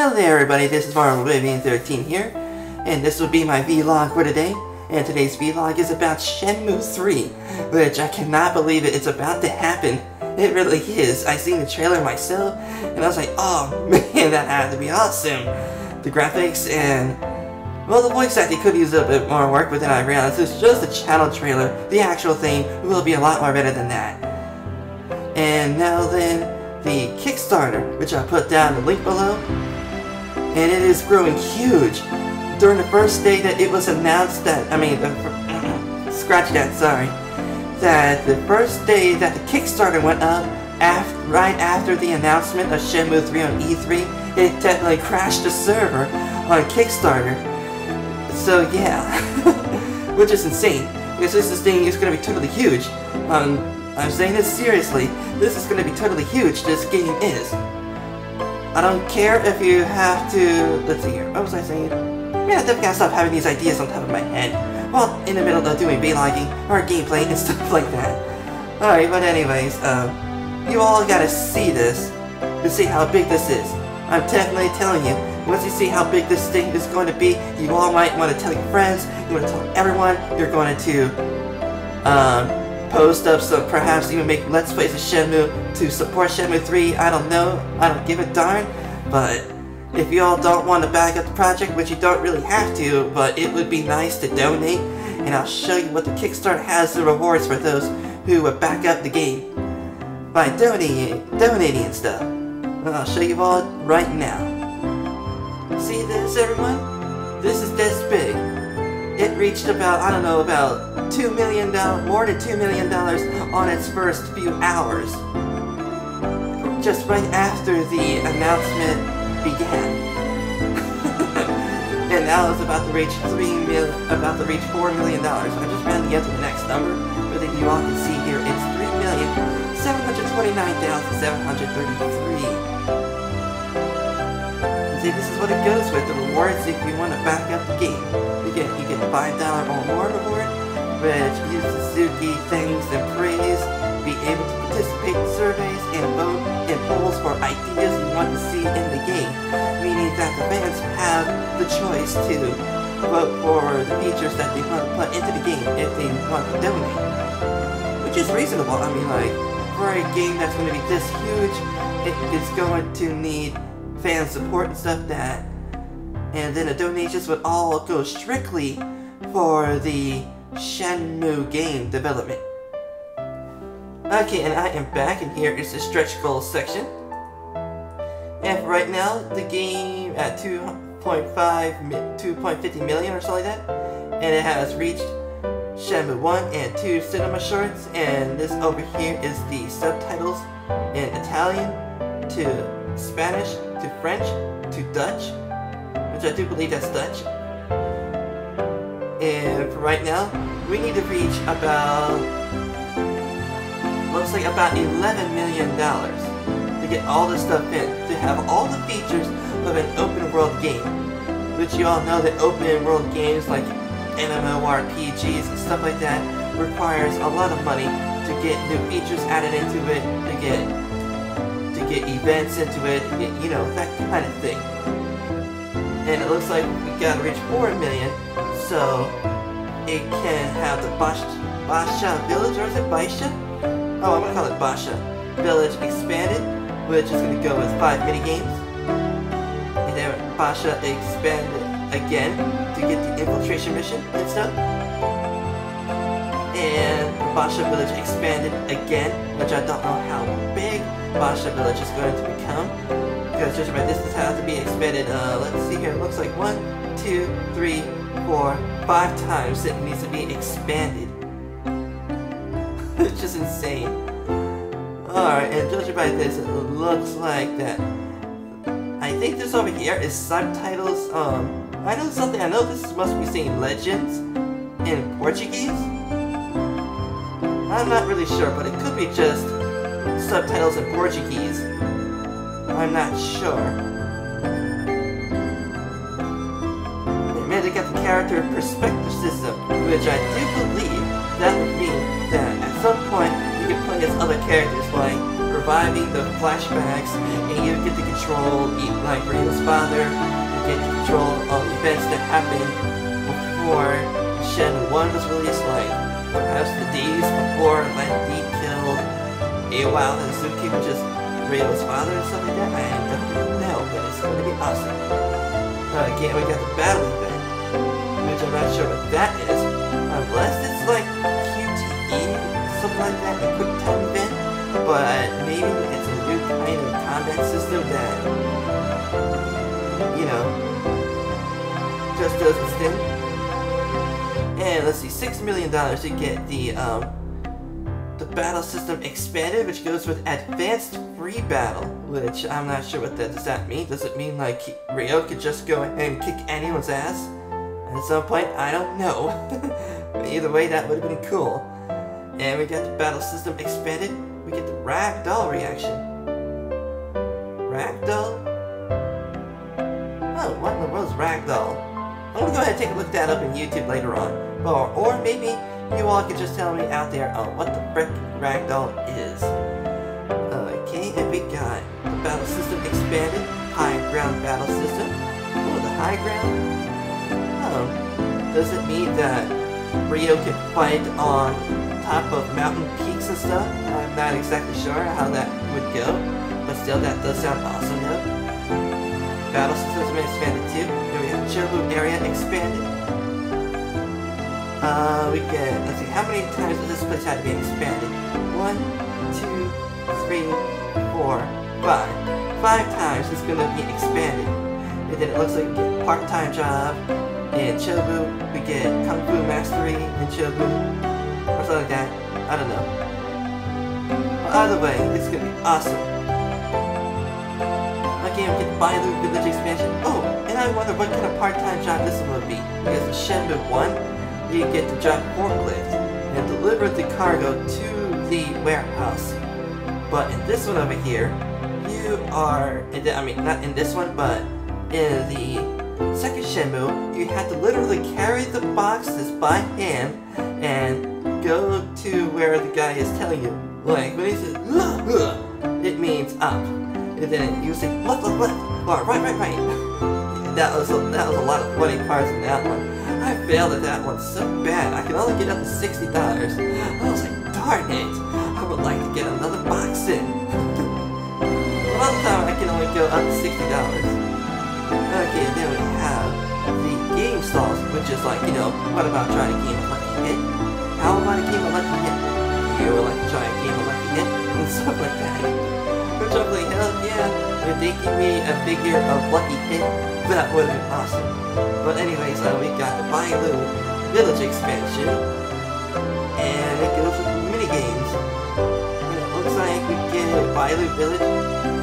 Hello there everybody, this is Marvel13 here, and this will be my vlog for today. And today's vlog is about Shenmue 3, which I cannot believe it's about to happen. It really is. I seen the trailer myself, and I was like, oh man, that had to be awesome. The graphics and, well, the voice acting could use a bit more work, but then I realized it's just a channel trailer. The actual thing will be a lot more better than that. And now then, the Kickstarter, which I put down the link below, and it is growing huge. During the first day that it was announced that, scratch that, sorry, that the first day that the Kickstarter went up, right after the announcement of Shenmue 3 on E3, it definitely crashed the server on Kickstarter. So yeah, which is insane, because this thing is going to be totally huge. I'm saying this seriously, this is going to be totally huge, this game is. I don't care if you have to, let's see here, what was I saying? Man, I definitely gotta stop having these ideas on top of my head while in the middle of doing vlogging or gameplay and stuff like that. Alright, but anyways, you all gotta see this to see how big this is. I'm definitely telling you, once you see how big this thing is going to be, you all might want to tell your friends, you want to tell everyone, you're going to post up, so perhaps even make Let's Plays of Shenmue to support Shenmue 3, I don't know, I don't give a darn, but if you all don't want to back up the project, which you don't really have to, but it would be nice to donate, and I'll show you what the Kickstarter has the rewards for those who would back up the game by donating and stuff. And I'll show you all right now. See this, everyone? This is this big. It reached about, I don't know, about $2 million, more than $2 million on its first few hours. Just right after the announcement began. And now it's about to reach $4 million. I just rounded up to the next number, but then you all can see here it's $3,729,733. See, this is what it goes with the rewards if you want to back up the game. You get the $5 or more reward, which gives Suzuki thanks and praise, be able to participate in surveys and vote in polls for ideas you want to see in the game, meaning that the fans have the choice to vote for the features that they want to put into the game if they want to donate. Which is reasonable. I mean, like, for a game that's going to be this huge, it's going to need fan support and stuff that, and then the donations would all go strictly for the Shenmue game development. Okay, and I am back, and here is the stretch goals section. And for right now, the game at 2.50 million or something like that, and it has reached Shenmue 1 and 2 cinema shorts, and this over here is the subtitles in Italian to Spanish to French to Dutch, which I do believe that's Dutch. And for right now, we need to reach about, looks like about $11 million to get all this stuff in, to have all the features of an open world game. Which you all know that open world games like MMORPGs and stuff like that requires a lot of money to get new features added into it, to get events into it, you know, that kind of thing. And it looks like we gotta reach 4 million, so it can have the Basha Village, or is it Baisha? Oh, I'm gonna call it Basha Village expanded, which is gonna go with 5 minigames. And then Basha expanded again to get the infiltration mission and stuff. And Basha Village expanded again, which I don't know how big Basha Village is going to become, because judging by distance has to be expanded, let's see here, it looks like 1, 2, 3, 4, 5 times it needs to be expanded. It's just insane. Alright, and judging by this, it looks like that. I think this over here is subtitles. I know something, I know this must be saying Legends in Portuguese. I'm not really sure, but it could be just subtitles in Portuguese. I'm not sure. And they got the character perspective system, which I do believe that would mean that at some point you can play as other characters like reviving the flashbacks, and you get to control like Rio's father. You get to control all the events that happened before Shenmue 1 was released, like perhaps the days before Landy killed AWOW and Suki, which is Rio's father and stuff like that. I don't really know, but it's going to be awesome. Again, we got the battle event, which I'm not sure what that is, unless it's like QTE, something like that, a quick time event, but maybe it's a new kind of combat system that, you know, just does its thing. And let's see, $6 million to get the battle system expanded, which goes with advanced free battle, which I'm not sure what that does that mean. Does it mean like Ryo could just go ahead and kick anyone's ass at some point? I don't know. But either way, that would have been cool. And we got the battle system expanded. We get the ragdoll reaction. Ragdoll? Oh, what in the world is ragdoll? I'm gonna go ahead and take a look that up on YouTube later on. Or maybe you all can just tell me out there what the frick ragdoll is. Okay, and we got the battle system expanded. High ground battle system. Oh, the high ground? Does it mean that Ryo can fight on top of mountain peaks and stuff? I'm not exactly sure how that would go, but still, that does sound awesome though. Battle systems have been expanded too. Then we have Shenmue area expanded. We get, let's see, how many times does this place have to be expanded? 1, 2, 3, 4, 5. 5 times it's gonna be expanded. And then it looks like we get part-time job in Chobu. We get Kung Fu Mastery in Chobu. Or something like that. I don't know. But either way, it's gonna be awesome. Okay, we get the Bailu Village expansion. Oh, and I wonder what kind of part-time job this one would be. Because in Shenmue 1, you get to drive forklift and deliver the cargo to the warehouse. But in this one over here, you are, I mean, not in this one, but in the second Shenmue, you have to literally carry the boxes by hand and go to where the guy is telling you. Like, when he says, it means up. And then you say, left, or right. That was a lot of funny parts in that one. I failed at that one so bad. I could only get up to $60. I was like, darn it. I would like to get another box in. Another time I can only go up to $60. Okay, then we have the game stalls, which is like, you know, what about trying to game a lucky hit? How about a game of lucky hit? You would like to try a game of lucky hit? And stuff like that. Which I'm like, hell yeah. If they give me a figure of lucky hit, that would have been awesome. But anyways, we got the Bailu Village expansion, and it goes with mini-games. And it looks like we get Bailu Village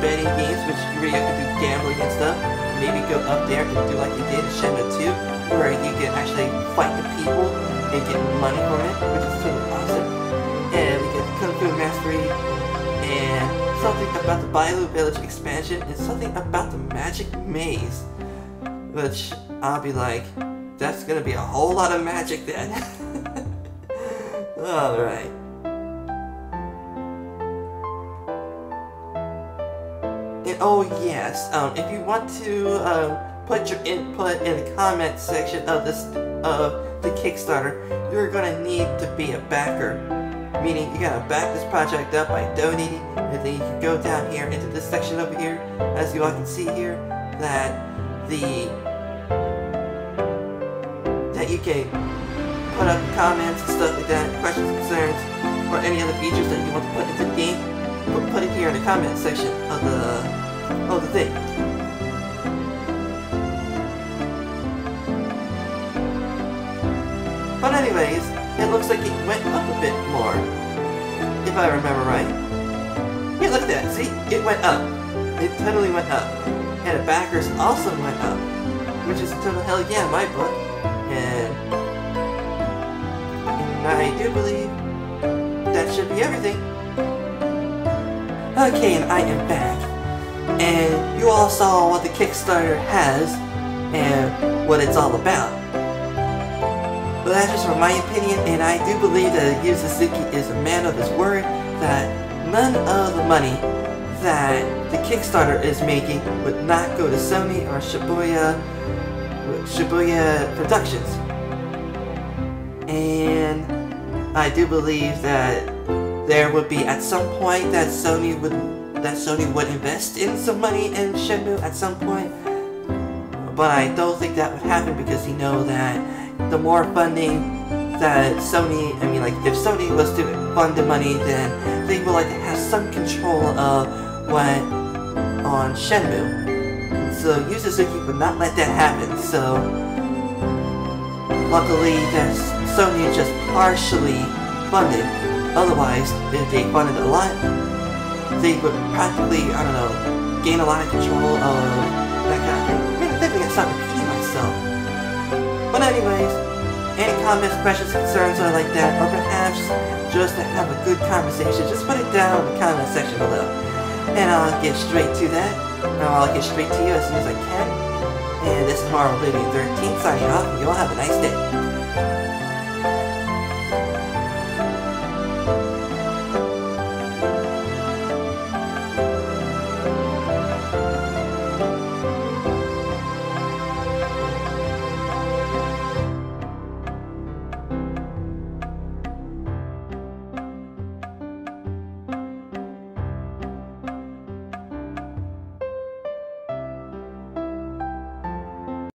betting games, which Ryo can do gambling and stuff. Maybe go up there and do like you did in Shenmue 2, where you can actually fight the people and get money from it, which is totally awesome. And we get Kung Fu Mastery, and something about the Bailu Village expansion, and something about the Magic Maze. Which, I'll be like, that's gonna be a whole lot of magic then. Alright. And oh yes, if you want to put your input in the comment section of the Kickstarter, you're gonna need to be a backer. Meaning you gotta back this project up by donating, and then you can go down here into this section over here, as you all can see here, that you can put up comments and stuff like that, questions, concerns, or any other features that you want to put into the game. Put it here in the comment section of the thing. But anyways, it looks like it went up a bit more, if I remember right. Yeah, look at that. See, it went up. It totally went up. And the backers also went up, which is a total hell yeah in my book. And I do believe that should be everything. Okay, and I am back. And you all saw what the Kickstarter has and what it's all about. But that's just from my opinion, and I do believe that Yu Suzuki is a man of his word, that none of the money that the Kickstarter is making would not go to Sony or Shibuya Productions. And I do believe that there would be at some point that Sony would invest in some money in Shenmue at some point. But I don't think that would happen because you know that the more funding that Sony, if Sony was to fund the money, then they would like to have some control of what on Shenmue. So Yu Suzuki would not let that happen. So luckily that Sony just partially funded. Otherwise, if they funded a lot, they would practically, I don't know, gain a lot of control of that kind of thing. I think I stop repeating myself. But anyways, any comments, questions, concerns, or like that, or perhaps just to have a good conversation, just put it down in the comment section below. And I'll get straight to that. I'll get straight to you as soon as I can. And this is Marvel Living 13 signing off, and you all have a nice day.